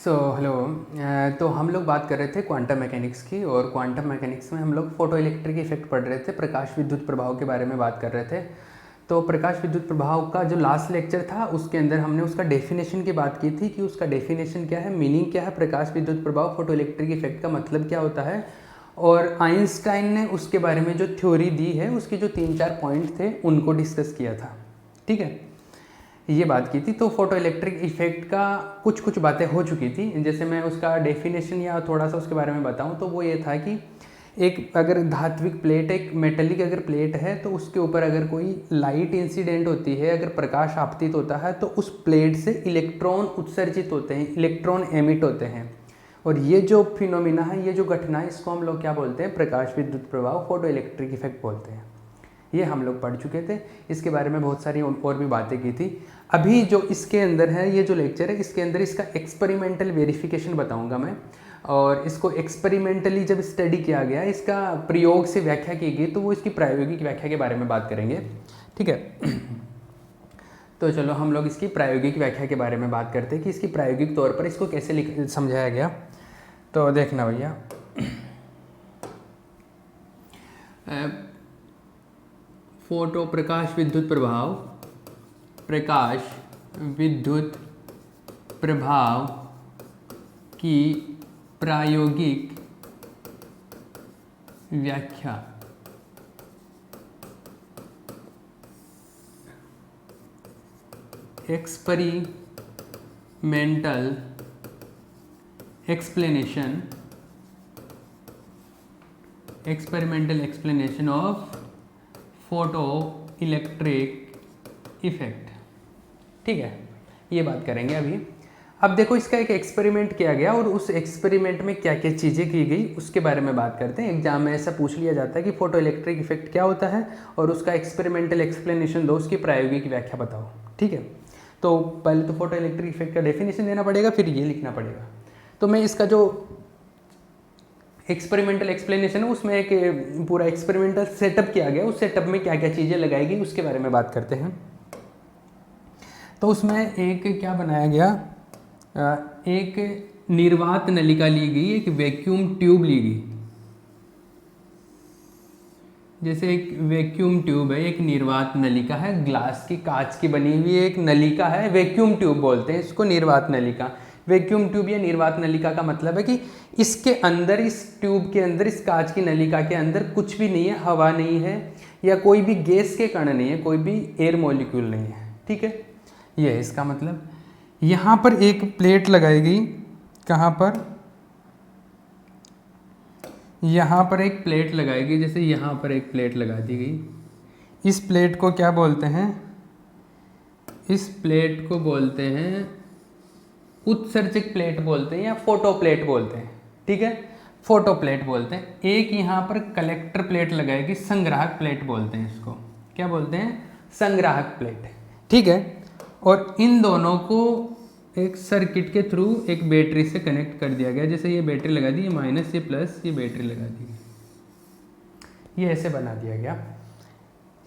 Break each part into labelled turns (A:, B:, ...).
A: Hello. तो हम लोग बात कर रहे थे क्वांटम मैकेनिक्स की, और क्वांटम मैकेनिक्स में हम लोग फोटो इलेक्ट्रिक इफेक्ट पढ़ रहे थे, प्रकाश विद्युत प्रभाव के बारे में बात कर रहे थे। तो प्रकाश विद्युत प्रभाव का जो लास्ट लेक्चर था उसके अंदर हमने उसका डेफिनेशन की बात की थी कि उसका डेफिनेशन क्या है, मीनिंग क्या है, प्रकाश विद्युत प्रभाव फोटो इलेक्ट्रिक इफेक्ट का मतलब क्या होता है। और आइंस्टाइन ने उसके बारे में जो थ्योरी दी है उसके जो 3-4 पॉइंट थे उनको डिस्कस किया था। ठीक है, ये बात की थी। तो फोटो इलेक्ट्रिक इफेक्ट का कुछ बातें हो चुकी थी। जैसे मैं उसका डेफिनेशन या थोड़ा सा उसके बारे में बताऊं तो वो ये था कि एक अगर धात्विक प्लेट, एक मेटलिक अगर प्लेट है, तो उसके ऊपर अगर कोई लाइट इंसिडेंट होती है, अगर प्रकाश आपतित होता है, तो उस प्लेट से इलेक्ट्रॉन उत्सर्जित होते हैं, इलेक्ट्रॉन एमिट होते हैं। और ये जो फिनोमिना है, ये जो घटना है, इसको हम लोग क्या बोलते हैं, प्रकाश विद्युत प्रभाव, फोटो इलेक्ट्रिक इफेक्ट बोलते हैं। ये हम लोग पढ़ चुके थे, इसके बारे में बहुत सारी और भी बातें की थी। अभी जो इसके अंदर है, ये जो लेक्चर है, इसके अंदर इसका एक्सपेरिमेंटल वेरिफिकेशन बताऊंगा मैं। और इसको एक्सपेरिमेंटली जब स्टडी किया गया, इसका प्रयोग से व्याख्या की गई, तो वो इसकी प्रायोगिक व्याख्या के बारे में बात करेंगे। ठीक है। तो चलो हम लोग इसकी प्रायोगिक व्याख्या के बारे में बात करते हैं कि इसकी प्रायोगिक तौर पर इसको कैसे समझाया गया। तो देखना भैया, फोटो प्रकाश विद्युत प्रभाव, प्रकाश विद्युत प्रभाव की प्रायोगिक व्याख्या। Experimental explanation of photo electric effect. ठीक है, ये बात करेंगे अभी। अब देखो, इसका एक एक्सपेरिमेंट किया गया और उस एक्सपेरिमेंट में क्या क्या चीज़ें की गई उसके बारे में बात करते हैं। एग्जाम में ऐसा पूछ लिया जाता है कि फोटो इलेक्ट्रिक इफेक्ट क्या होता है और उसका एक्सपेरिमेंटल एक्सप्लेनेशन दो, उसकी प्रायोगिक व्याख्या बताओ। ठीक है, तो पहले तो फोटो इलेक्ट्रिक इफेक्ट का डेफिनेशन देना पड़ेगा, फिर ये लिखना पड़ेगा। तो मैं इसका जो एक्सपेरिमेंटल एक्सप्लेनेशन है उसमें एक पूरा एक्सपेरिमेंटल सेटअप किया गया, उस सेटअप में क्या क्या चीज़ें लगाई गई उसके बारे में बात करते हैं। तो उसमें एक क्या बनाया गया, एक निर्वात नलिका ली गई, एक वैक्यूम ट्यूब ली गई। जैसे एक वैक्यूम ट्यूब है, एक निर्वात नलिका है, ग्लास की, कांच की बनी हुई एक नलिका है, वैक्यूम ट्यूब बोलते हैं इसको, निर्वात नलिका। वैक्यूम ट्यूब या निर्वात नलिका का मतलब है कि इसके अंदर, इस ट्यूब के अंदर, इस कांच की नलिका के अंदर कुछ भी नहीं है, हवा नहीं है या कोई भी गैस के कण नहीं है, कोई भी एयर मॉलिक्यूल नहीं है। ठीक है, ये है इसका मतलब। यहाँ पर एक प्लेट लगाई गई, कहाँ पर, यहाँ पर एक प्लेट लगाई गई, जैसे यहाँ पर एक प्लेट लगा दी गई। इस प्लेट को क्या बोलते हैं, इस प्लेट को बोलते हैं उत्सर्जक प्लेट बोलते हैं या फोटो प्लेट बोलते हैं। ठीक है, फोटो प्लेट बोलते हैं। एक यहाँ पर कलेक्टर प्लेट लगाएगी, संग्राहक प्लेट बोलते हैं इसको। क्या बोलते हैं, संग्राहक प्लेट। ठीक है, और इन दोनों को एक सर्किट के थ्रू एक बैटरी से कनेक्ट कर दिया गया। जैसे ये बैटरी लगा दी, ये माइनस, ये प्लस, ये बैटरी लगा दी, ये ऐसे बना दिया गया।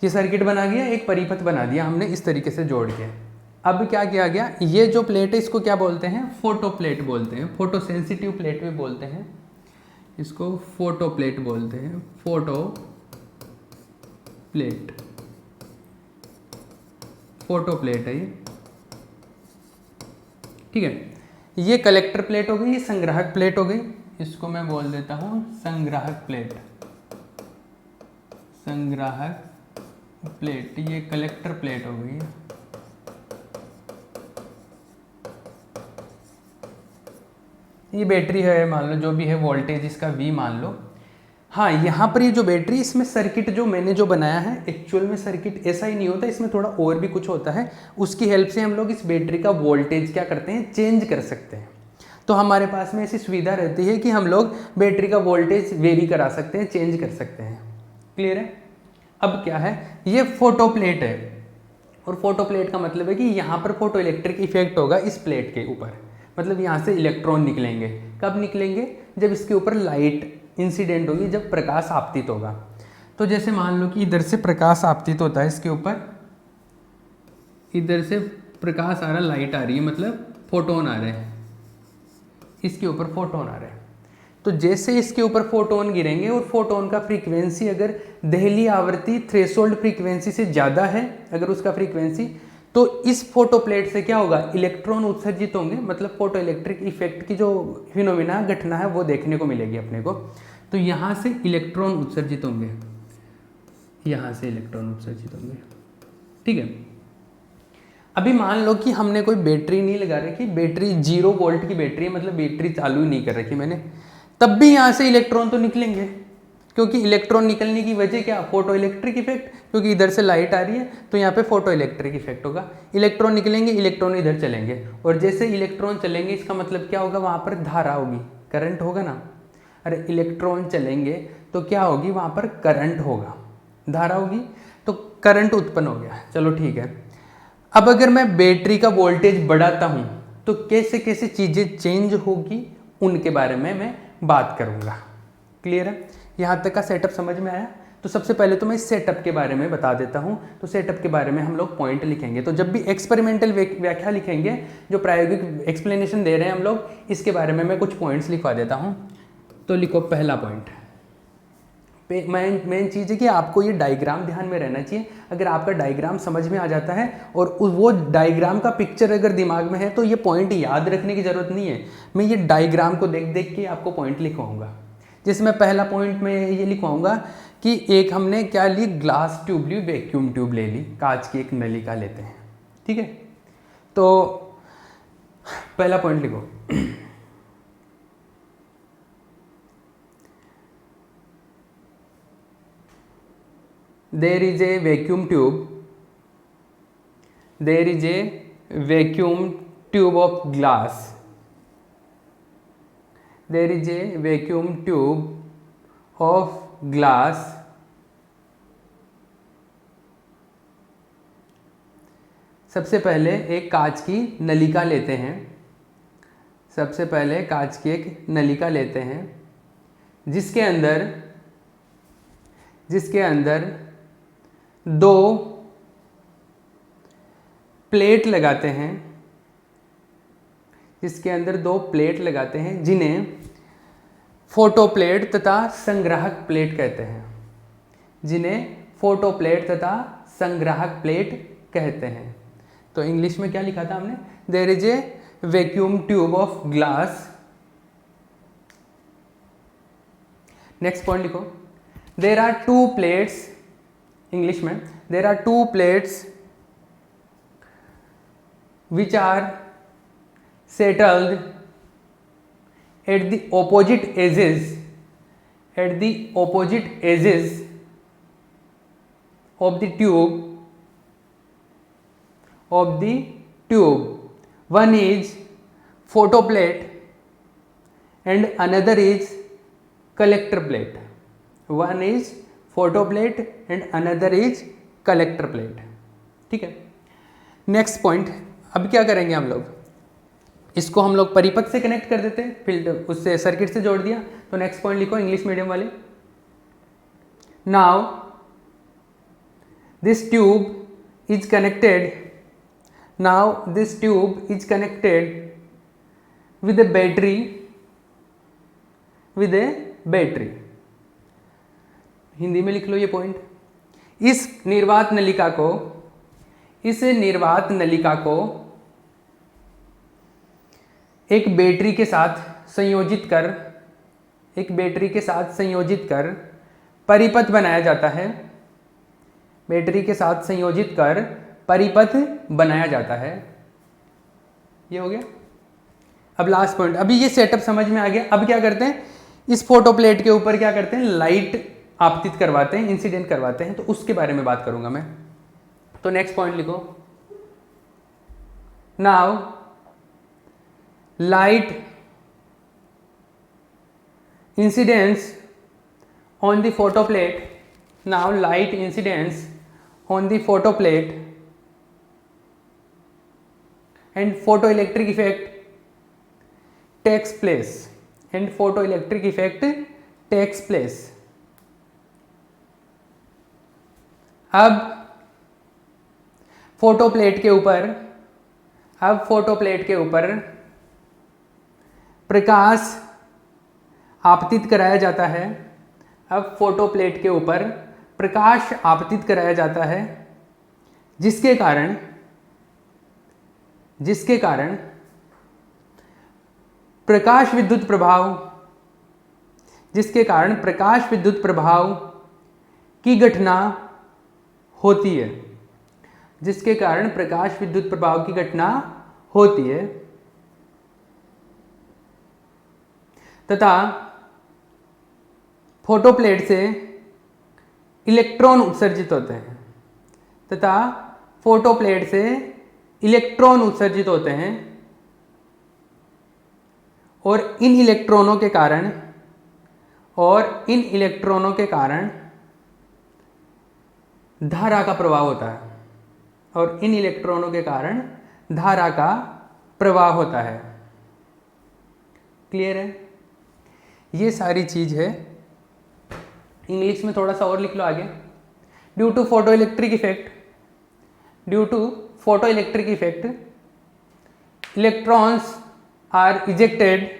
A: ये सर्किट बना गया, एक परिपथ बना दिया हमने इस तरीके से जोड़ के। अब क्या किया गया, ये जो प्लेट है इसको क्या बोलते हैं, फोटो प्लेट बोलते हैं, फोटो सेंसिटिव प्लेट भी बोलते हैं इसको, फोटो प्लेट बोलते हैं, फोटो प्लेट, फोटो प्लेट है ये। ठीक है, ये कलेक्टर प्लेट हो गई, ये संग्राहक प्लेट हो गई, इसको मैं बोल देता हूँ संग्राहक प्लेट, संग्राहक प्लेट। ये कलेक्टर प्लेट हो गई है। ये बैटरी है, मान लो जो भी है, वोल्टेज इसका V मान लो। हाँ, यहाँ पर ये जो बैटरी, इसमें सर्किट जो मैंने जो बनाया है, एक्चुअल में सर्किट ऐसा ही नहीं होता, इसमें थोड़ा और भी कुछ होता है। उसकी हेल्प से हम लोग इस बैटरी का वोल्टेज क्या करते हैं, चेंज कर सकते हैं। तो हमारे पास में ऐसी सुविधा रहती है कि हम लोग बैटरी का वोल्टेज वेरी करा सकते हैं, चेंज कर सकते हैं। क्लियर है। अब क्या है, ये फोटो प्लेट है, और फोटो प्लेट का मतलब है कि यहाँ पर फोटो इलेक्ट्रिक इफेक्ट होगा इस प्लेट के ऊपर, मतलब यहाँ से इलेक्ट्रॉन निकलेंगे। कब निकलेंगे, जब इसके ऊपर लाइट इंसिडेंट होगी, जब प्रकाश आपतित होगा। तो जैसे मान लो कि इधर से प्रकाश आपतित होता है इसके ऊपर, इधर से प्रकाश आ रहा, लाइट आ रही है, मतलब फोटोन आ रहे हैं। इसके ऊपर फोटोन आ रहे हैं, तो जैसे इसके ऊपर फोटोन गिरेंगे और फोटोन का फ्रीक्वेंसी अगर दहली आवृत्ति थ्रेशोल्ड फ्रीक्वेंसी से ज़्यादा है, अगर उसका फ्रीक्वेंसी, तो इस फोटो प्लेट से क्या होगा, इलेक्ट्रॉन उत्सर्जित होंगे, मतलब फोटो इलेक्ट्रिक इफेक्ट की जो फिनोमिना घटना है वो देखने को मिलेगी अपने को। तो यहाँ से इलेक्ट्रॉन उत्सर्जित होंगे, यहाँ से इलेक्ट्रॉन उत्सर्जित होंगे, ठीक है। अभी मान लो कि हमने कोई बैटरी नहीं लगा रखी, बैटरी 0 वोल्ट की बैटरी है, मतलब बैटरी चालू ही नहीं कर रखी मैंने, तब भी यहाँ से इलेक्ट्रॉन तो निकलेंगे, क्योंकि इलेक्ट्रॉन निकलने की वजह क्या, फोटो इलेक्ट्रिक इफेक्ट, क्योंकि इधर से लाइट आ रही है तो यहाँ पे फोटो इलेक्ट्रिक इफेक्ट होगा, इलेक्ट्रॉन निकलेंगे, इलेक्ट्रॉन इधर चलेंगे, और जैसे इलेक्ट्रॉन चलेंगे इसका मतलब क्या होगा, वहाँ पर धारा होगी, करंट होगा ना। अरे इलेक्ट्रॉन चलेंगे तो क्या होगी, वहाँ पर करंट होगा, धारा होगी, तो करंट उत्पन्न हो गया। चलो ठीक है, अब अगर मैं बैटरी का वोल्टेज बढ़ाता हूँ तो कैसे कैसे चीज़ें चेंज होगी उनके बारे में मैं बात करूँगा। क्लियर है, यहाँ तक का सेटअप समझ में आया। तो सबसे पहले तो मैं इस सेटअप के बारे में बता देता हूँ। तो सेटअप के बारे में हम लोग पॉइंट लिखेंगे, तो जब भी एक्सपेरिमेंटल व्याख्या लिखेंगे, जो प्रायोगिक एक्सप्लेनेशन दे रहे हैं हम लोग, इसके बारे में मैं कुछ पॉइंट्स लिखवा देता हूँ। तो लिखो पहला पॉइंट, मेन चीज़ है कि आपको ये डायग्राम ध्यान में रहना चाहिए। अगर आपका डायग्राम समझ में आ जाता है और वो डायग्राम का पिक्चर अगर दिमाग में है तो ये पॉइंट याद रखने की ज़रूरत नहीं है, मैं ये डायग्राम को देख देख के आपको पॉइंट लिखवाऊंगा। जैसे मैं पहला पॉइंट में ये लिखवाऊंगा कि एक हमने क्या ली, ग्लास ट्यूब ली, वैक्यूम ट्यूब ले ली, कांच की एक नलिका लेते हैं, ठीक है। तो पहला पॉइंट लिखो, there is a vacuum tube, there is a vacuum tube of glass, there is a vacuum tube of glass, सबसे पहले एक कांच की नलिका लेते हैं, सबसे पहले कांच की एक नलिका लेते हैं जिसके अंदर दो प्लेट लगाते हैं, जिसके अंदर दो प्लेट लगाते हैं जिन्हें फोटो प्लेट तथा संग्राहक प्लेट कहते हैं, जिन्हें फोटो प्लेट तथा संग्राहक प्लेट कहते हैं। तो इंग्लिश में क्या लिखा था हमने, there is a vacuum tube of glass. Next point लिखो, there are two plates, English में there are two plates which are settled at the opposite edges of the tube. One is photoplate and another is collector plate. One is photoplate and another is collector plate, ठीक है। Next point, अब क्या करेंगे हम लोग, इसको हम लोग परिपथ से कनेक्ट कर देते हैं, फिल्टर उससे सर्किट से जोड़ दिया। तो नेक्स्ट पॉइंट लिखो इंग्लिश मीडियम वाले, now this tube is connected, now this tube is connected with A battery, Hindi में लिख लो ये पॉइंट। इस निर्वात नलिका को एक बैटरी के साथ संयोजित कर परिपथ बनाया जाता है, बैटरी के साथ संयोजित कर परिपथ बनाया जाता है। ये हो गया। अब लास्ट पॉइंट, अभी ये सेटअप समझ में आ गया। अब क्या करते हैं, इस फोटो प्लेट के ऊपर क्या करते हैं, लाइट आपतित करवाते हैं, इंसिडेंट करवाते हैं, तो उसके बारे में बात करूंगा मैं। तो नेक्स्ट पॉइंट लिखो, now light incidence on the photoplate, now light incidence on the photoplate and photoelectric effect takes place, and photoelectric effect takes place. अब फोटो प्लेट के ऊपर प्रकाश आपतित कराया जाता है। अब फोटो प्लेट के ऊपर प्रकाश आपतित कराया जाता है, जिसके कारण प्रकाश विद्युत प्रभाव की घटना होती है, तथा फोटो प्लेट से इलेक्ट्रॉन उत्सर्जित होते हैं और इन इलेक्ट्रॉनों के कारण धारा का प्रवाह होता है। क्लियर है? ये सारी चीज है। इंग्लिश में थोड़ा सा और लिख लो आगे। Due to photoelectric effect electrons are ejected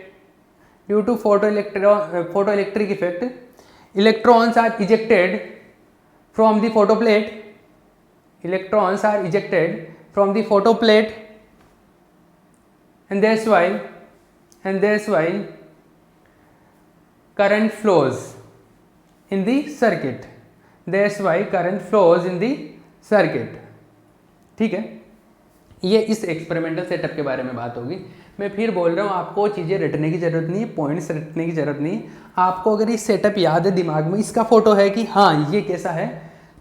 A: from the photoplate and that's why current flows in the circuit. ठीक है, ये इस एक्सपेरिमेंटल सेटअप के बारे में बात होगी। मैं फिर बोल रहा हूँ, आपको चीज़ें रटने की ज़रूरत नहीं है, पॉइंट्स रटने की ज़रूरत नहीं है। आपको अगर ये सेटअप याद है दिमाग में, इसका फोटो है कि हाँ ये कैसा है,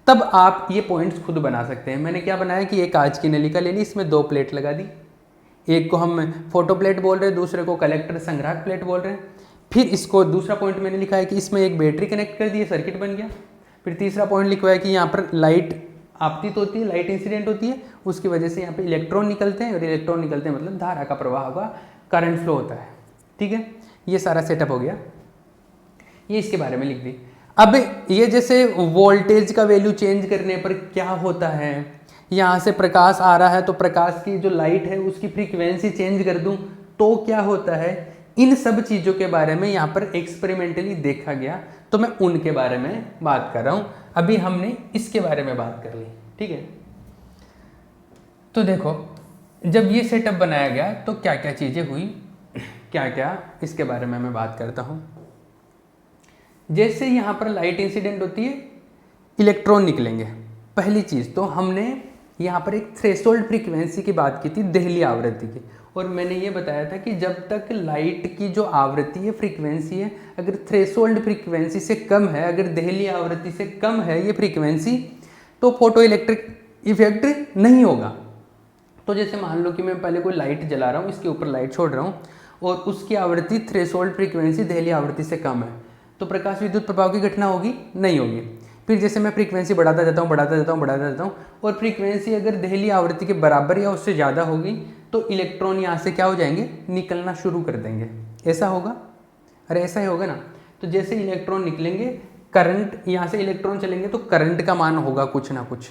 A: तब आप ये पॉइंट्स खुद बना सकते हैं। मैंने क्या बनाया कि एक कांच की नलिका ले ली, इसमें 2 प्लेट लगा दी। एक को हम फोटो प्लेट बोल रहे हैं, दूसरे को कलेक्टर संग्राहक प्लेट बोल रहे हैं। फिर इसको दूसरा पॉइंट मैंने लिखा है कि इसमें एक बैटरी कनेक्ट कर दी है, सर्किट बन गया। फिर तीसरा पॉइंट लिखा है कि यहाँ पर लाइट आपतित होती है, लाइट इंसिडेंट होती है, उसकी वजह से यहाँ पे इलेक्ट्रॉन निकलते हैं, और इलेक्ट्रॉन निकलते हैं मतलब धारा का प्रवाह होगा, करंट फ्लो होता है। ठीक है, ये सारा सेटअप हो गया, ये इसके बारे में लिख दी। अब ये जैसे वोल्टेज का वैल्यू चेंज करने पर क्या होता है, यहाँ से प्रकाश आ रहा है तो प्रकाश की जो लाइट है उसकी फ्रीक्वेंसी चेंज कर दूं तो क्या होता है, इन सब चीज़ों के बारे में यहाँ पर एक्सपेरिमेंटली देखा गया, तो मैं उनके बारे में बात कर रहा हूँ। अभी हमने इसके बारे में बात कर ली। ठीक है, तो देखो जब ये सेटअप बनाया गया तो क्या क्या चीज़ें हुई, क्या क्या इसके बारे में मैं बात करता हूँ। जैसे यहाँ पर लाइट इंसिडेंट होती है, इलेक्ट्रॉन निकलेंगे। पहली चीज़ तो हमने यहाँ पर एक थ्रेशोल्ड फ्रीक्वेंसी की बात की थी, देहली आवृत्ति की, और मैंने ये बताया था कि जब तक लाइट की जो आवृत्ति है, फ्रीक्वेंसी है, अगर थ्रेशोल्ड फ्रीक्वेंसी से कम है, अगर देहली आवृत्ति से कम है ये फ्रीक्वेंसी, तो फोटो इलेक्ट्रिक इफेक्ट नहीं होगा। तो जैसे मान लो कि मैं पहले कोई लाइट जला रहा हूँ, इसके ऊपर लाइट छोड़ रहा हूँ और उसकी आवृत्ति थ्रेशोल्ड फ्रीक्वेंसी देहली आवृत्ति से कम है, तो प्रकाश विद्युत प्रभाव की घटना होगी? नहीं होगी। फिर जैसे मैं फ्रीक्वेंसी बढ़ाता जाता हूँ और फ्रीक्वेंसी अगर देहली आवृत्ति के बराबर या उससे ज़्यादा होगी तो इलेक्ट्रॉन यहाँ से क्या हो जाएंगे, निकलना शुरू कर देंगे। ऐसा होगा? अरे ऐसा ही होगा ना। तो जैसे इलेक्ट्रॉन निकलेंगे, करंट यहाँ से इलेक्ट्रॉन चलेंगे तो करंट का मान होगा कुछ ना कुछ।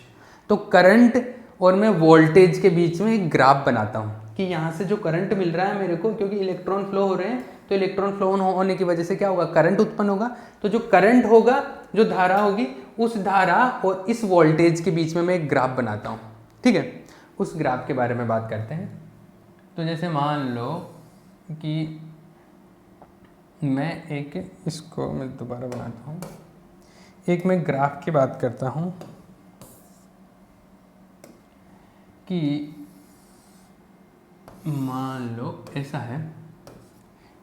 A: तो करंट और मैं वोल्टेज के बीच में एक ग्राफ बनाता हूँ कि यहाँ से जो करंट मिल रहा है मेरे को, क्योंकि इलेक्ट्रॉन फ्लो हो रहे हैं, तो इलेक्ट्रॉन फ्लो होने की वजह से क्या होगा, करंट उत्पन्न होगा। तो जो करंट होगा, जो धारा होगी, उस धारा और इस वोल्टेज के बीच में मैं एक ग्राफ बनाता हूँ। ठीक है, उस ग्राफ के बारे में बात करते हैं। तो जैसे मान लो कि मैं एक, इसको मैं दोबारा बनाता हूँ, एक मैं ग्राफ की बात करता हूँ कि मान लो ऐसा है,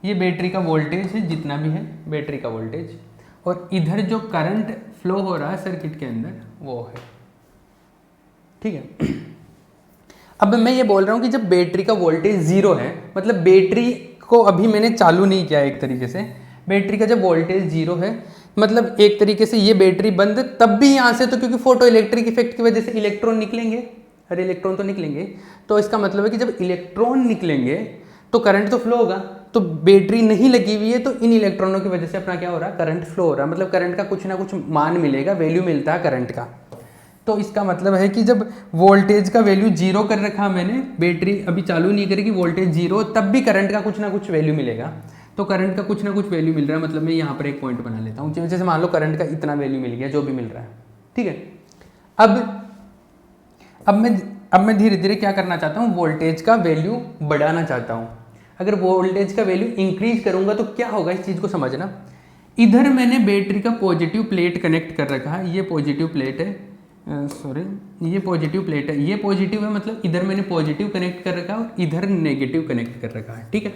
A: ये बैटरी का वोल्टेज है, जितना भी है बैटरी का वोल्टेज, और इधर जो करंट फ्लो हो रहा है सर्किट के अंदर वो है। ठीक है, अब मैं ये बोल रहा हूँ कि जब बैटरी का वोल्टेज 0 है, मतलब बैटरी को अभी मैंने चालू नहीं किया, एक तरीके से बैटरी का जब वोल्टेज 0 है, मतलब एक तरीके से ये बैटरी बंद, तब भी यहाँ से तो क्योंकि फोटो इलेक्ट्रिक इफेक्ट की वजह से इलेक्ट्रॉन निकलेंगे, अरे इलेक्ट्रॉन तो निकलेंगे, तो इसका मतलब है कि जब इलेक्ट्रॉन निकलेंगे तो करंट तो फ्लो होगा। तो बैटरी नहीं लगी हुई है तो इन इलेक्ट्रॉनों की वजह से अपना क्या हो रहा है, करंट फ्लो हो रहा है, मतलब करंट का कुछ ना कुछ मान मिलेगा, वैल्यू मिलता है करंट का। तो इसका मतलब है कि जब वोल्टेज का वैल्यू जीरो कर रखा मैंने, बैटरी अभी चालू नहीं करेगी, वोल्टेज जीरो, तब भी करंट का कुछ ना कुछ वैल्यू मिलेगा। तो करंट का कुछ ना कुछ वैल्यू मिल रहा है, मतलब मैं यहाँ पर एक पॉइंट बना लेता हूँ, जैसे मान लो करंट का इतना वैल्यू मिल गया, जो भी मिल रहा है, ठीक है। अब मैं धीरे धीरे क्या करना चाहता हूँ, वोल्टेज का वैल्यू बढ़ाना चाहता हूँ। अगर वोल्टेज का वैल्यू इंक्रीज करूँगा तो क्या होगा, इस चीज़ को समझना। इधर मैंने बैटरी का पॉजिटिव प्लेट कनेक्ट कर रखा है, ये पॉजिटिव प्लेट है, ये पॉजिटिव प्लेट है, ये पॉजिटिव है, मतलब इधर मैंने पॉजिटिव कनेक्ट कर रखा है और इधर नेगेटिव कनेक्ट कर रखा है, ठीक है।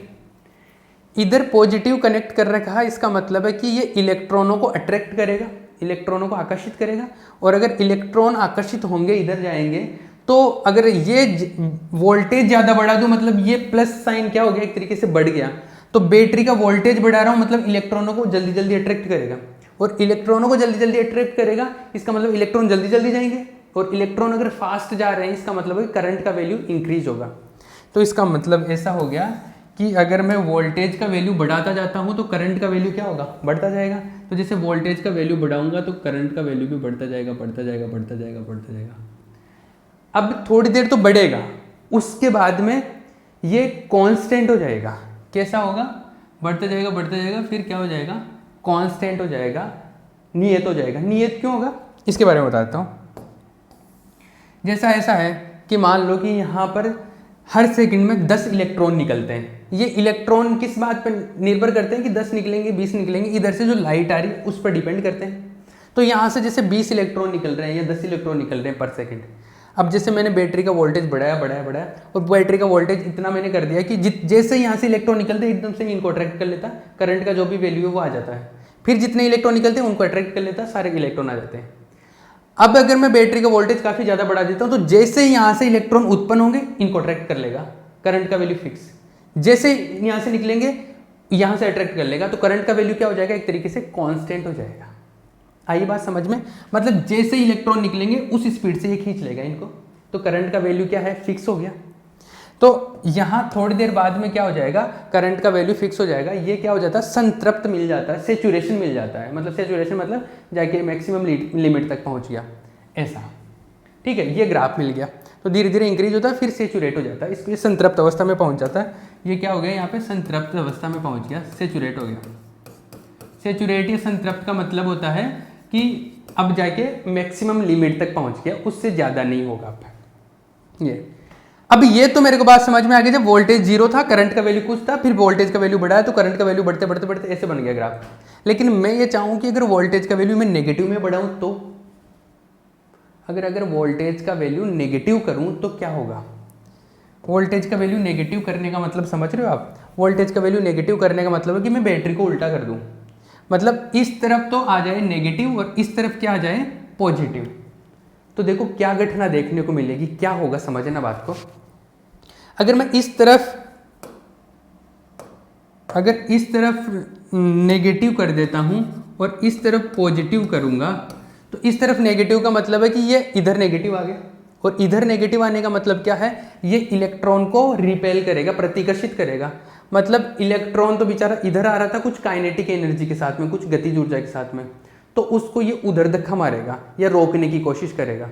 A: इधर पॉजिटिव कनेक्ट कर रखा है, इसका मतलब है कि ये इलेक्ट्रॉनों को अट्रैक्ट करेगा, इलेक्ट्रॉनों को आकर्षित करेगा, और अगर इलेक्ट्रॉन आकर्षित होंगे इधर जाएंगे, तो अगर ये वोल्टेज ज़्यादा बढ़ा दूँ, मतलब ये प्लस साइन क्या हो गया, एक तरीके से बढ़ गया, तो बैटरी का वोल्टेज बढ़ा रहा हूँ, मतलब इलेक्ट्रॉनों को जल्दी जल्दी अट्रैक्ट करेगा, और इलेक्ट्रॉनों को जल्दी जल्दी अट्रैक्ट करेगा, इसका मतलब इलेक्ट्रॉन जल्दी जल्दी जाएंगे, और इलेक्ट्रॉन अगर फास्ट जा रहे हैं, इसका मतलब है करंट का वैल्यू इंक्रीज होगा। तो इसका मतलब ऐसा हो गया कि अगर मैं वोल्टेज का वैल्यू बढ़ाता जाता हूँ तो करंट का वैल्यू क्या होगा, बढ़ता जाएगा। तो जैसे वोल्टेज का वैल्यू बढ़ाऊंगा तो करंट का वैल्यू भी बढ़ता जाएगा, बढ़ता जाएगा, बढ़ता जाएगा, बढ़ता जाएगा। अब थोड़ी देर तो बढ़ेगा, उसके बाद में ये कांस्टेंट हो जाएगा। कैसा होगा, बढ़ता जाएगा, बढ़ता जाएगा, फिर क्या हो जाएगा, कांस्टेंट हो जाएगा, नियत हो जाएगा। नियत क्यों होगा, इसके बारे में बताता हूँ। जैसा ऐसा है कि मान लो कि यहाँ पर हर सेकंड में 10 इलेक्ट्रॉन निकलते हैं। ये इलेक्ट्रॉन किस बात पर निर्भर करते हैं कि 10 निकलेंगे, 20 निकलेंगे, इधर से जो लाइट आ रही है उस पर डिपेंड करते हैं। तो यहाँ से जैसे 20 इलेक्ट्रॉन निकल रहे हैं या 10 इलेक्ट्रॉन निकल रहे हैं पर सेकंड। अब जैसे मैंने बैटरी का वोल्टेज बढ़ाया बढ़ाया बढ़ाया, और बैटरी का वोल्टेज इतना मैंने कर दिया कि जैसे यहाँ से इलेक्ट्रॉन निकलते हैं एकदम से इनको अट्रैक्ट कर लेता, करंट का जो भी वैल्यू है वो आ जाता है। फिर जितने इलेक्ट्रॉन निकलते हैं उनको अट्रैक्ट कर लेता, सारे इलेक्ट्रॉन आ जाते हैं। अब अगर मैं बैटरी का वोल्टेज काफ़ी ज़्यादा बढ़ा देता हूँ तो जैसे यहाँ से इलेक्ट्रॉन उत्पन्न होंगे इनको अट्रैक्ट कर लेगा, करंट का वैल्यू फिक्स। जैसे यहाँ से निकलेंगे यहाँ से अट्रैक्ट कर लेगा, तो करंट का वैल्यू क्या हो जाएगा, एक तरीके से कांस्टेंट हो जाएगा। आई बात समझ में, मतलब जैसे इलेक्ट्रॉन निकलेंगे उस स्पीड से ये खींच लेगा इनको, तो करंट का वैल्यू क्या है, फिक्स हो गया। तो यहाँ थोड़ी देर बाद में क्या हो जाएगा, करंट का वैल्यू फिक्स हो जाएगा। ये क्या हो जाता है, संतृप्त मिल जाता है, सेचुरेशन मिल जाता है, मतलब सेचुरेशन मतलब जाके मैक्सिमम लिमिट तक पहुँच गया, ऐसा, ठीक है। ये ग्राफ मिल गया, तो धीरे धीरे इंक्रीज होता है, फिर सेचुरेट हो जाता है, इसको संतृप्त अवस्था में पहुंच जाता है। ये क्या हो गया, यहाँ पे संतृप्त अवस्था में पहुंच गया, सेचुरेट हो गया। सेचुरेट या संतृप्त का मतलब होता है कि अब जाके मैक्सिमम लिमिट तक पहुंच गया, उससे ज़्यादा नहीं होगा। अब ये तो मेरे को बात समझ में आ गई, जब वोल्टेज जीरो था, करंट का वैल्यू कुछ था, फिर वोल्टेज का वैल्यू बढ़ाया तो करंट का वैल्यू बढ़ते बढ़ते बढ़ते ऐसे बन गया ग्राफ। लेकिन मैं ये चाहूँ कि अगर वोल्टेज का वैल्यू मैं नेगेटिव में बढ़ाऊँ तो, अगर वोल्टेज का वैल्यू नेगेटिव करूं तो क्या होगा। वोल्टेज का वैल्यू नेगेटिव करने का मतलब समझ रहे हो आप, वोल्टेज का वैल्यू नेगेटिव करने का मतलब है कि मैं बैटरी को उल्टा कर दूं, मतलब इस तरफ तो आ जाए नेगेटिव और इस तरफ क्या आ जाए पॉजिटिव। तो देखो क्या घटना देखने को मिलेगी, क्या होगा, समझना बात को। अगर मैं इस तरफ नेगेटिव कर देता हूं और इस तरफ पॉजिटिव करूंगा, तो इस तरफ नेगेटिव का मतलब है कि ये इधर नेगेटिव आ गया, और इधर नेगेटिव आने का मतलब क्या है, ये इलेक्ट्रॉन को रिपेल करेगा, प्रतिकर्षित करेगा। मतलब इलेक्ट्रॉन तो बेचारा इधर आ रहा था कुछ काइनेटिक एनर्जी के साथ में, कुछ गतिज ऊर्जा के साथ में, तो उसको ये उधर धक्का मारेगा या रोकने की कोशिश करेगा,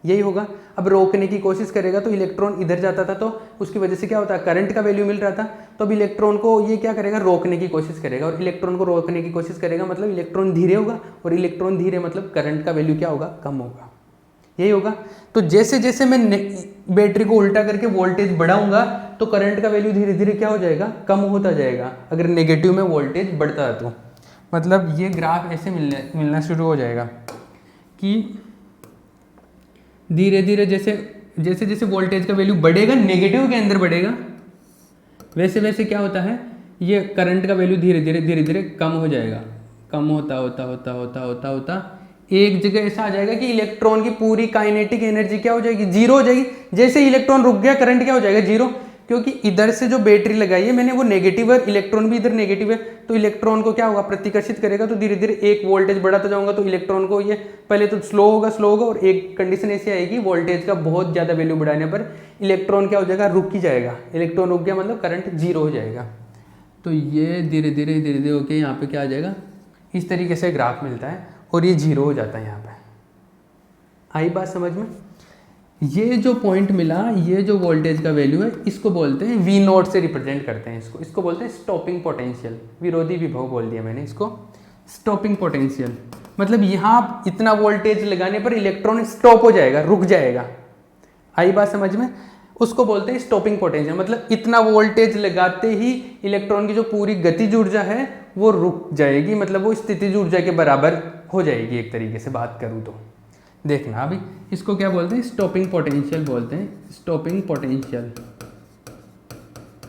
A: यही होगा। अब रोकने की कोशिश करेगा तो इलेक्ट्रॉन इधर जाता था, तो उसकी वजह से क्या होता है, करंट का वैल्यू मिल रहा था, तो अब इलेक्ट्रॉन को ये क्या करेगा, रोकने की कोशिश करेगा, और इलेक्ट्रॉन को रोकने की कोशिश करेगा मतलब इलेक्ट्रॉन धीरे होगा, और इलेक्ट्रॉन धीरे मतलब करंट का वैल्यू क्या होगा, कम होगा, यही होगा। तो जैसे जैसे मैं बैटरी को उल्टा करके वोल्टेज बढ़ाऊंगा तो करंट का वैल्यू धीरे धीरे क्या हो जाएगा, कम होता जाएगा, अगर नेगेटिव में वोल्टेज बढ़ता है तो। मतलब ये ग्राफ ऐसे मिलना शुरू हो जाएगा कि धीरे धीरे जैसे जैसे वोल्टेज का वैल्यू बढ़ेगा, नेगेटिव के अंदर बढ़ेगा, वैसे वैसे क्या होता है, ये करंट का वैल्यू धीरे धीरे कम हो जाएगा, कम होता एक जगह ऐसा आ जाएगा कि इलेक्ट्रॉन की पूरी काइनेटिक एनर्जी क्या हो जाएगी, जीरो हो जाएगी। जैसे इलेक्ट्रॉन रुक गया, करंट क्या हो जाएगा, जीरो, क्योंकि इधर से जो बैटरी लगाई है मैंने वो नेगेटिव है, इलेक्ट्रॉन भी इधर नेगेटिव है, तो इलेक्ट्रॉन को क्या होगा, प्रतिकर्षित करेगा, तो धीरे धीरे एक वोल्टेज बढ़ाता जाऊंगा तो इलेक्ट्रॉन को ये पहले तो स्लो होगा, और एक कंडीशन ऐसी आएगी वोल्टेज का बहुत ज़्यादा वैल्यू बढ़ाने पर इलेक्ट्रॉन क्या हो जाएगा, रुक ही जाएगा। इलेक्ट्रॉन रुक गया मतलब करंट जीरो हो जाएगा। तो ये धीरे धीरे होके यहाँ पे क्या आ जाएगा, इस तरीके से ग्राफ मिलता है, और ये जीरो हो जाता है यहाँ पे। आई बात समझ में? ये जो पॉइंट मिला, ये जो वोल्टेज का वैल्यू है, इसको बोलते हैं वी नोट से रिप्रेजेंट करते हैं इसको बोलते हैं स्टॉपिंग पोटेंशियल। विरोधी विभव बोल दिया मैंने इसको, स्टॉपिंग पोटेंशियल। मतलब यहाँ इतना वोल्टेज लगाने पर इलेक्ट्रॉन स्टॉप हो जाएगा, रुक जाएगा। आई बात समझ में? उसको बोलते हैं स्टॉपिंग पोटेंशियल। मतलब इतना वोल्टेज लगाते ही इलेक्ट्रॉन की जो पूरी गतिज ऊर्जा है वो रुक जाएगी, मतलब वो स्थितिज ऊर्जा के बराबर हो जाएगी एक तरीके से बात करूँ तो। देखना अभी इसको क्या बोलते हैं, स्टॉपिंग पोटेंशियल बोलते हैं। स्टॉपिंग पोटेंशियल,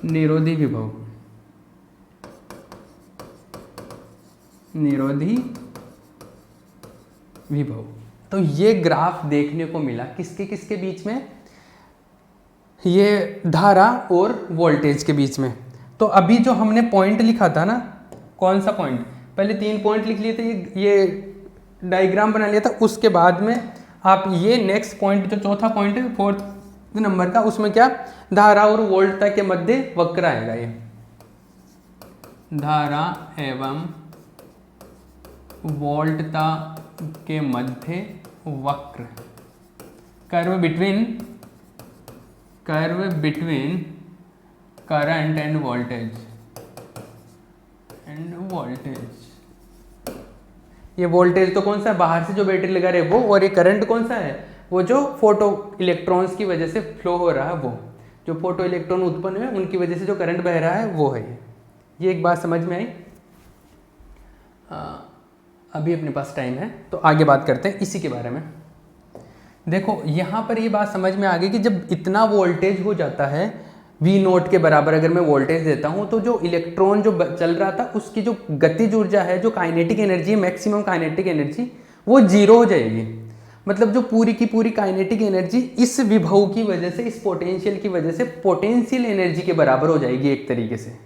A: निरोधी विभव, निरोधी विभव। तो ये ग्राफ देखने को मिला किसके किसके बीच में, ये धारा और वोल्टेज के बीच में। तो अभी जो हमने पॉइंट लिखा था ना, कौन सा पॉइंट, पहले 3 पॉइंट लिख लिए थे, ये डायग्राम बना लिया था। उसके बाद में आप ये नेक्स्ट पॉइंट जो चौथा पॉइंट है 4th नंबर का, उसमें क्या, धारा और वोल्टता के मध्य वक्र आएगा। ये धारा एवं वोल्टता के मध्य वक्र, curve between current end voltage. ये वोल्टेज तो कौन सा है, बाहर से जो बैटरी लगा रहे वो, और ये करंट कौन सा है, वो जो फोटो इलेक्ट्रॉन्स की वजह से फ्लो हो रहा है, वो जो फोटो इलेक्ट्रॉन उत्पन्न हुए उनकी वजह से जो करंट बह रहा है वो है ये। एक बात समझ में आई? अभी अपने पास टाइम है तो आगे बात करते हैं इसी के बारे में। देखो यहाँ पर ये बात समझ में आ गई कि जब इतना वोल्टेज हो जाता है वी नोट के बराबर, अगर मैं वोल्टेज देता हूँ तो जो इलेक्ट्रॉन जो चल रहा था उसकी जो गतिज ऊर्जा है, जो काइनेटिक एनर्जी है, मैक्सिमम काइनेटिक एनर्जी, वो 0 हो जाएगी। मतलब जो पूरी की पूरी काइनेटिक एनर्जी इस विभव की वजह से, इस पोटेंशियल की वजह से पोटेंशियल एनर्जी के बराबर हो जाएगी एक तरीके से।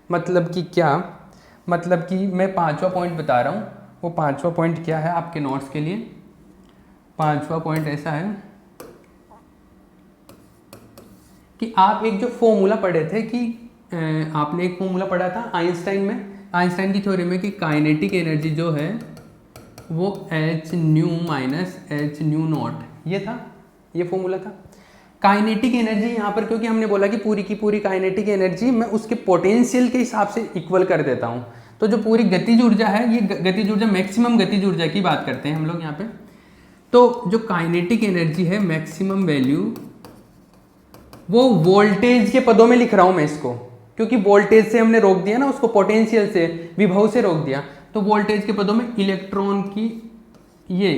A: मतलब कि क्या, मतलब कि मैं 5वां पॉइंट बता रहा हूँ। वो 5वां पॉइंट क्या है आपके नोट्स के लिए? 5वां पॉइंट ऐसा है कि आप एक जो फॉर्मूला पढ़े थे कि आपने एक फॉर्मूला पढ़ा था आइंस्टाइन में, आइंस्टाइन की थ्योरी में, कि काइनेटिक एनर्जी जो है वो H nu minus h new not, ये था, ये फॉर्मूला था। काइनेटिक एनर्जी यहाँ पर क्योंकि हमने बोला कि पूरी की पूरी काइनेटिक एनर्जी मैं उसके पोटेंशियल के हिसाब से इक्वल कर देता हूँ। तो जो पूरी गतिज ऊर्जा है, ये गतिज ऊर्जा, मैक्सिमम गतिज ऊर्जा की बात करते हैं हम लोग यहाँ पे। तो जो काइनेटिक एनर्जी है मैक्सिमम वैल्यू, वो वोल्टेज के पदों में लिख रहा हूँ मैं इसको, क्योंकि वोल्टेज से हमने रोक दिया ना उसको, पोटेंशियल से, विभव से रोक दिया। तो वोल्टेज के पदों में इलेक्ट्रॉन की ये,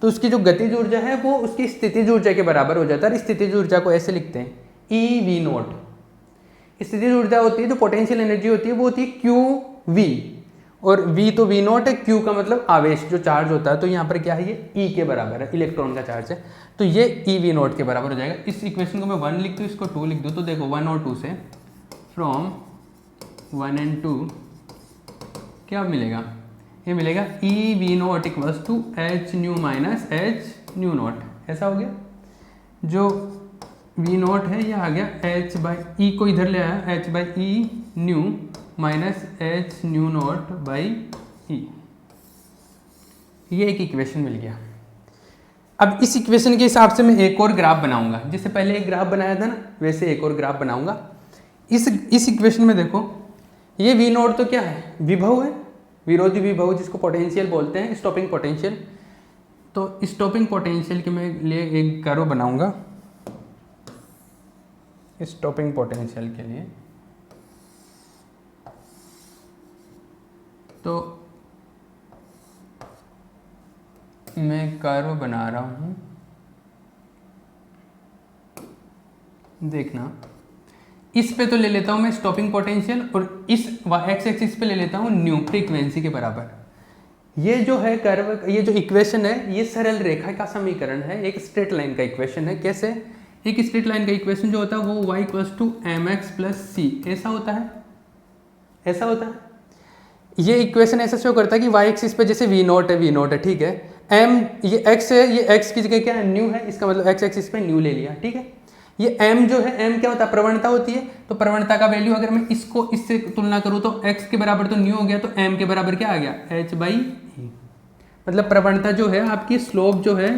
A: तो उसकी जो गतिज ऊर्जा है वो उसकी स्थितिज ऊर्जा के बराबर हो जाता है। स्थितिज ऊर्जा को ऐसे लिखते हैं ई वी नोट। स्थितिज ऊर्जा होती है, जो पोटेंशियल एनर्जी होती है वो होती है क्यू वी, और वी तो वी नोट है, क्यू का मतलब आवेश, जो चार्ज होता है। तो यहाँ पर क्या है, ये ई के बराबर है, इलेक्ट्रॉन का चार्ज है, तो ये ई वी नोट के बराबर हो जाएगा। इस इक्वेशन को मैं 1 लिख दूँ, इसको 2 लिख दूँ, तो देखो 1 और 2 से, फ्रॉम 1 and 2 क्या मिलेगा, ये मिलेगा e V naught equals to h nu minus h nu naught. ऐसा हो गया, जो वी नोट है ये आ गया एच बाई ई को इधर ले आया, h by e nu minus h nu naught by e. ये एक इक्वेशन मिल गया। अब इस इक्वेशन के हिसाब से मैं एक और ग्राफ बनाऊंगा, जैसे पहले एक ग्राफ बनाया था ना, वैसे एक और ग्राफ बनाऊंगा। इस इक्वेशन में देखो, ये वी नोट तो क्या है, विभव है, विरोधी विभव जिसको पोटेंशियल बोलते हैं, स्टॉपिंग पोटेंशियल। तो स्टॉपिंग पोटेंशियल के मैं लिए एक कर्व बनाऊंगा, स्टॉपिंग पोटेंशियल के लिए। तो मैं कर्व बना रहा हूँ, देखना, इस पे तो ले लेता हूँ मैं स्टॉपिंग पोटेंशियल, और इस एक्स एक्सिस पे ले लेता हूँ न्यू, फ्रीक्वेंसी के बराबर। ये जो है कर्व, ये जो इक्वेशन है, ये सरल रेखा का समीकरण है, एक स्ट्रेट लाइन का इक्वेशन है। कैसे, एक स्ट्रेट लाइन का इक्वेशन जो होता है वो y equals to m x plus c, ऐसा होता है, ऐसा होता है। ये इक्वेशन ऐसा शो करता है कि y एक्सिस पे जैसे v नोट है, ठीक है, m ये x है, ये x की जगह क्या है, न्यू है, इसका मतलब x एक्सिस पे न्यू ले लिया, ठीक है। ये m जो है, m क्या होता है, प्रवणता होती है। तो प्रवणता का वैल्यू अगर मैं इसको इससे तुलना करूँ तो x के बराबर तो न्यू हो गया, तो m के बराबर क्या आ गया, h बाई ई। मतलब प्रवणता जो है आपकी, स्लोप जो है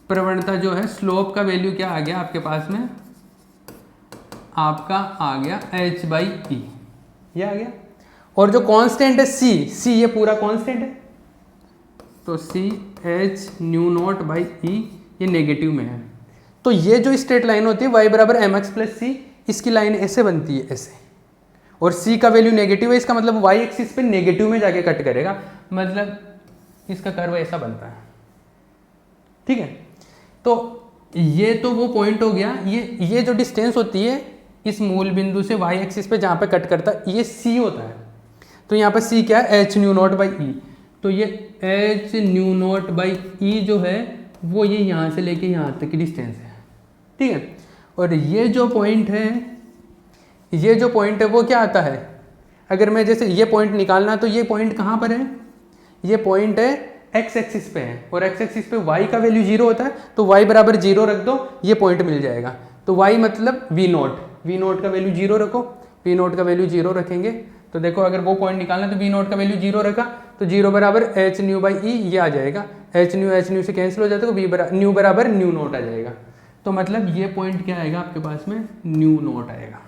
A: प्रवणता जो है, स्लोप का वैल्यू क्या आ गया आपके पास में, आपका आ गया h/e, ये आ गया। और जो कांस्टेंट है c, ये पूरा कांस्टेंट है, तो c h/e ये नेगेटिव में है। तो ये जो स्ट्रेट लाइन होती है y बराबर mx प्लस c, इसकी लाइन ऐसे बनती है, ऐसे, और c का वैल्यू नेगेटिव है, इसका मतलब y एक्सिस पे नेगेटिव में जाके कट करेगा, मतलब इसका कर्व ऐसा बनता है, ठीक है। तो ये तो वो पॉइंट हो गया, ये जो डिस्टेंस होती है इस मूल बिंदु से y एक्सिस पे जहाँ पे कट करता है, ये c होता है। तो यहाँ पे c क्या है, h/e, तो ये h/e जो है वो ये यहाँ से लेके यहाँ तक की डिस्टेंस है, ठीक है। और ये जो पॉइंट है वो क्या आता है, अगर मैं जैसे ये पॉइंट निकालना, तो ये पॉइंट कहाँ पर है, ये पॉइंट है x एक्सिस पे है, और x एक्सिस पे y का वैल्यू 0 होता है, तो y बराबर 0 रख दो, ये पॉइंट मिल जाएगा। तो y मतलब v0 का वैल्यू 0 रखो, v0 का वैल्यू 0 रखेंगे, तो देखो अगर वो पॉइंट निकालना तो v0 का वैल्यू 0 रखा, तो 0 बराबर h/e ये आ जाएगा, h से कैंसिल हो जाता है, तो न्यू बराबर ν0 आ जाएगा। तो मतलब ये पॉइंट क्या आएगा आपके पास में, ν0 आएगा,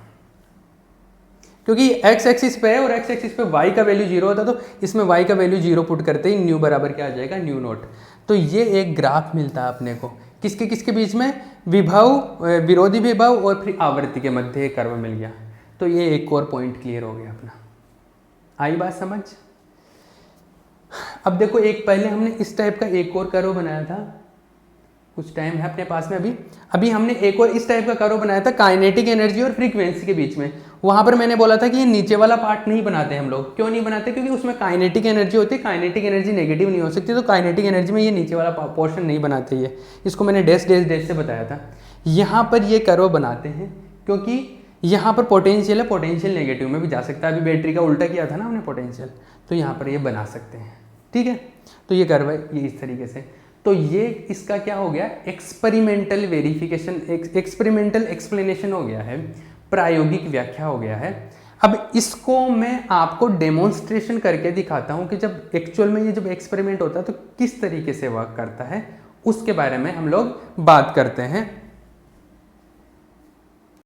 A: क्योंकि x एक्सिस पे है और x एक्सिस पे y का वैल्यू 0 होता, तो इसमें y का वैल्यू 0 पुट करते ही न्यू बराबर क्या आ जाएगा, ν0। तो ये एक ग्राफ मिलता है अपने को, किसके बीच में, विरोधी विभव और फिर आवृत्ति के मध्य एक कर्व मिल गया। तो ये एक और पॉइंट क्लियर हो गया अपना, आई बात समझ। अब देखो, एक पहले हमने इस टाइप का एक और कर्व बनाया था, कुछ टाइम है अपने पास में अभी हमने एक और इस टाइप का कर्व बनाया था काइनेटिक एनर्जी और फ्रीक्वेंसी के बीच में। वहां पर मैंने बोला था कि ये नीचे वाला पार्ट नहीं बनाते हम लोग, क्यों नहीं बनाते, क्योंकि उसमें काइनेटिक एनर्जी होती है, काइनेटिक एनर्जी नेगेटिव नहीं हो सकती, तो काइनेटिक एनर्जी में ये नीचे वाला पोर्शन नहीं बनाते, ये इसको मैंने डैश से बताया था। यहाँ पर ये कर्व बनाते हैं क्योंकि यहाँ पर पोटेंशियल है, पोटेंशियल नेगेटिव में भी जा सकता है, अभी बैटरी का उल्टा किया था ना हमने पोटेंशियल, तो यहाँ पर ये बना सकते हैं, ठीक है। तो ये कर्व है ये इस तरीके से। तो ये इसका क्या हो गया, एक्सपेरिमेंटल वेरिफिकेशन, एक्सपेरिमेंटल एक्सप्लेनेशन हो गया है, प्रायोगिक व्याख्या हो गया है। अब इसको मैं आपको डेमोन्स्ट्रेशन करके दिखाता हूँ कि जब एक्चुअल में ये जब एक्सपेरिमेंट होता है तो किस तरीके से वर्क करता है, उसके बारे में हम लोग बात करते हैं।